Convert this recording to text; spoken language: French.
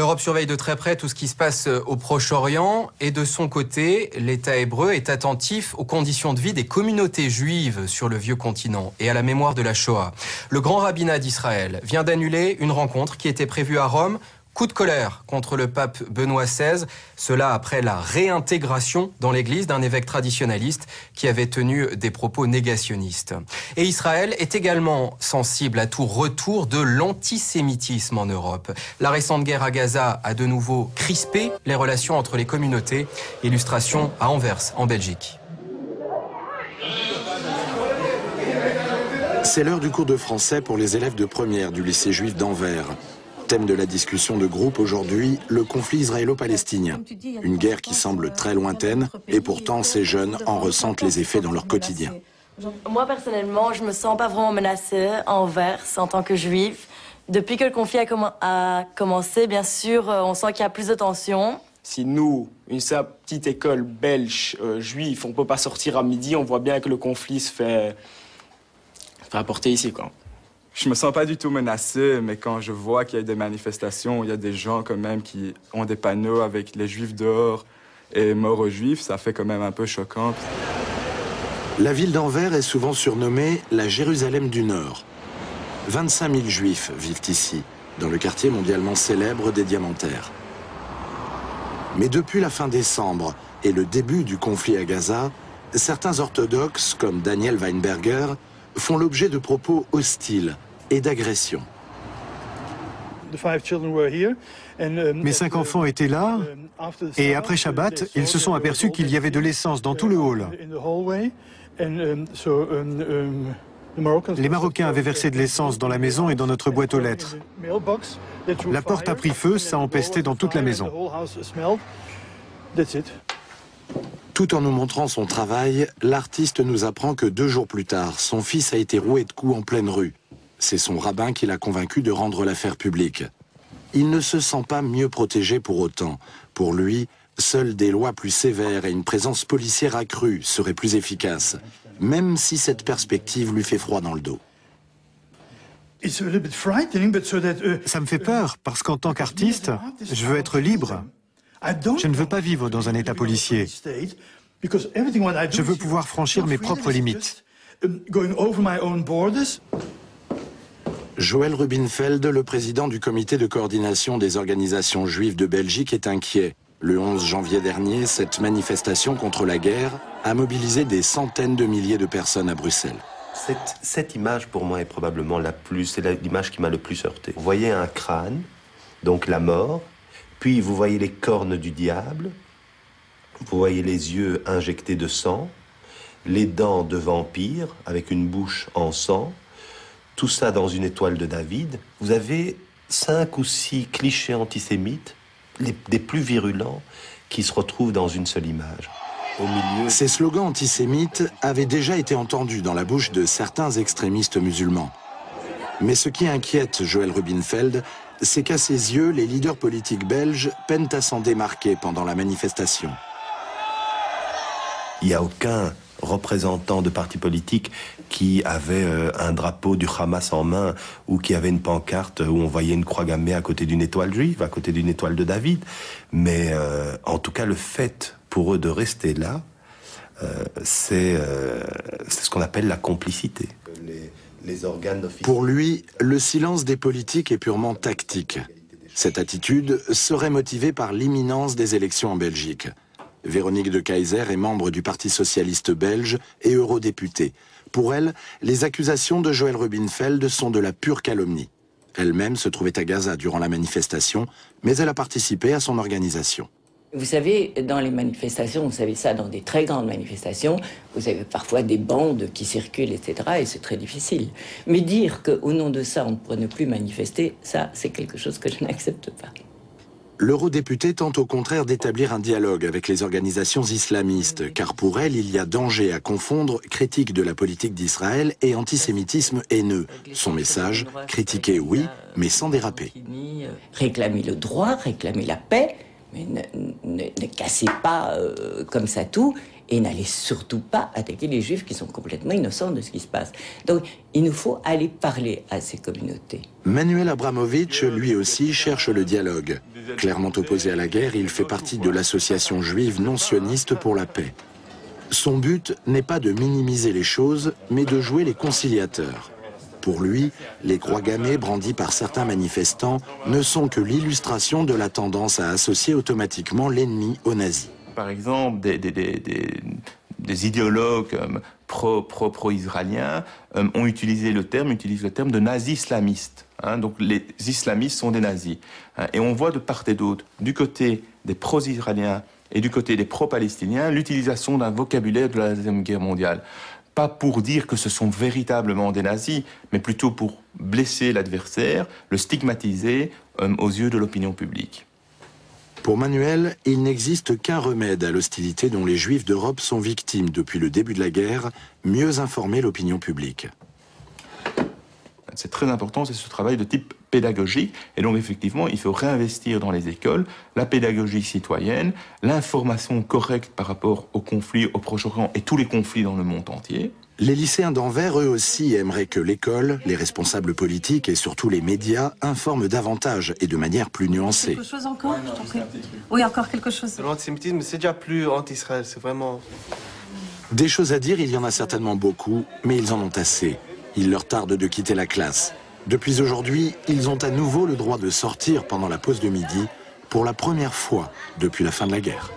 L'Europe surveille de très près tout ce qui se passe au Proche-Orient et de son côté, l'État hébreu est attentif aux conditions de vie des communautés juives sur le vieux continent et à la mémoire de la Shoah. Le grand rabbinat d'Israël vient d'annuler une rencontre qui était prévue à Rome. Coup de colère contre le pape Benoît XVI, cela après la réintégration dans l'Église d'un évêque traditionnaliste qui avait tenu des propos négationnistes. Et Israël est également sensible à tout retour de l'antisémitisme en Europe. La récente guerre à Gaza a de nouveau crispé les relations entre les communautés. Illustration à Anvers, en Belgique. C'est l'heure du cours de français pour les élèves de première du lycée juif d'Anvers. Thème de la discussion de groupe aujourd'hui, le conflit israélo-palestinien. Une guerre qui semble très lointaine et pourtant ces jeunes en ressentent les effets dans leur quotidien. Moi personnellement, je me sens pas vraiment menacée à Anvers en tant que juive. Depuis que le conflit a commencé, bien sûr, on sent qu'il y a plus de tensions. Si nous, une simple petite école belge juive, on peut pas sortir à midi, on voit bien que le conflit se fait apporter ici, quoi. Je me sens pas du tout menacé, mais quand je vois qu'il y a des manifestations, il y a des gens quand même qui ont des panneaux avec les juifs dehors et mort aux juifs, ça fait quand même un peu choquant. La ville d'Anvers est souvent surnommée la Jérusalem du Nord. 25 000 juifs vivent ici, dans le quartier mondialement célèbre des Diamantaires. Mais depuis la fin décembre et le début du conflit à Gaza, certains orthodoxes, comme Daniel Weinberger, font l'objet de propos hostiles et d'agressions. Mes 5 enfants étaient là, et après Shabbat, ils se sont aperçus qu'il y avait de l'essence dans tout le hall. Les Marocains avaient versé de l'essence dans la maison et dans notre boîte aux lettres. La porte a pris feu, ça empestait dans toute la maison. Tout en nous montrant son travail, l'artiste nous apprend que 2 jours plus tard, son fils a été roué de coups en pleine rue. C'est son rabbin qui l'a convaincu de rendre l'affaire publique. Il ne se sent pas mieux protégé pour autant. Pour lui, seules des lois plus sévères et une présence policière accrue seraient plus efficaces, même si cette perspective lui fait froid dans le dos. Ça me fait peur, parce qu'en tant qu'artiste, je veux être libre. Je ne veux pas vivre dans un état policier. Je veux pouvoir franchir mes propres limites. Joël Rubinfeld, le président du comité de coordination des organisations juives de Belgique, est inquiet. Le 11 janvier dernier, cette manifestation contre la guerre a mobilisé des centaines de milliers de personnes à Bruxelles. Cette image, pour moi, est probablement c'est l'image qui m'a le plus heurté. Vous voyez un crâne, donc la mort, puis vous voyez les cornes du diable, vous voyez les yeux injectés de sang, les dents de vampire avec une bouche en sang, tout ça dans une étoile de David. Vous avez 5 ou 6 clichés antisémites, des plus virulents, qui se retrouvent dans une seule image. Au milieu... Ces slogans antisémites avaient déjà été entendus dans la bouche de certains extrémistes musulmans. Mais ce qui inquiète Joël Rubinfeld, c'est qu'à ses yeux, les leaders politiques belges peinent à s'en démarquer pendant la manifestation. Il n'y a aucun représentant de parti politique qui avait un drapeau du Hamas en main ou qui avait une pancarte où on voyait une croix gammée à côté d'une étoile juive, à côté d'une étoile de David. Mais en tout cas, le fait pour eux de rester là, c'est ce qu'on appelle la complicité. Les organes officiels. Pour lui, le silence des politiques est purement tactique. Cette attitude serait motivée par l'imminence des élections en Belgique. Véronique de Keyser est membre du Parti socialiste belge et eurodéputée. Pour elle, les accusations de Joël Rubinfeld sont de la pure calomnie. Elle-même se trouvait à Gaza durant la manifestation, mais elle a participé à son organisation. Vous savez, dans les manifestations, vous savez ça, dans des très grandes manifestations, vous avez parfois des bandes qui circulent, etc., et c'est très difficile. Mais dire qu'au nom de ça, on ne pourrait ne plus manifester, ça, c'est quelque chose que je n'accepte pas. L'eurodéputée tente au contraire d'établir un dialogue avec les organisations islamistes, car pour elle, il y a danger à confondre critique de la politique d'Israël et antisémitisme haineux. Son message, critiquer oui, mais sans déraper. Réclamer le droit, réclamer la paix, mais ne cassez pas comme ça tout, Et n'allez surtout pas attaquer les Juifs qui sont complètement innocents de ce qui se passe. Donc, il nous faut aller parler à ces communautés. Manuel Abramovitch, lui aussi, cherche le dialogue. Clairement opposé à la guerre, il fait partie de l'association juive non sioniste pour la paix. Son but n'est pas de minimiser les choses, mais de jouer les conciliateurs. Pour lui, les croix gammées brandies par certains manifestants ne sont que l'illustration de la tendance à associer automatiquement l'ennemi aux nazis. Par exemple, des idéologues pro-israéliens utilisent le terme de nazis islamistes. Donc les islamistes sont des nazis. Et on voit de part et d'autre, du côté des pro-israéliens et du côté des pro-palestiniens, l'utilisation d'un vocabulaire de la Deuxième Guerre mondiale. Pas pour dire que ce sont véritablement des nazis, mais plutôt pour blesser l'adversaire, le stigmatiser aux yeux de l'opinion publique. Pour Manuel, il n'existe qu'un remède à l'hostilité dont les Juifs d'Europe sont victimes depuis le début de la guerre, mieux informer l'opinion publique. C'est très important, c'est ce travail de type pédagogique. Et donc, effectivement, il faut réinvestir dans les écoles la pédagogie citoyenne, l'information correcte par rapport aux conflits au Proche-Orient et tous les conflits dans le monde entier. Les lycéens d'Anvers, eux aussi, aimeraient que l'école, les responsables politiques et surtout les médias informent davantage et de manière plus nuancée. Quelque chose encore? Oui, encore quelque chose. L'antisémitisme, c'est déjà plus anti-Israël, c'est vraiment... Des choses à dire, il y en a certainement beaucoup, mais ils en ont assez. Il leur tarde de quitter la classe. Depuis aujourd'hui, ils ont à nouveau le droit de sortir pendant la pause de midi, pour la première fois depuis la fin de la guerre.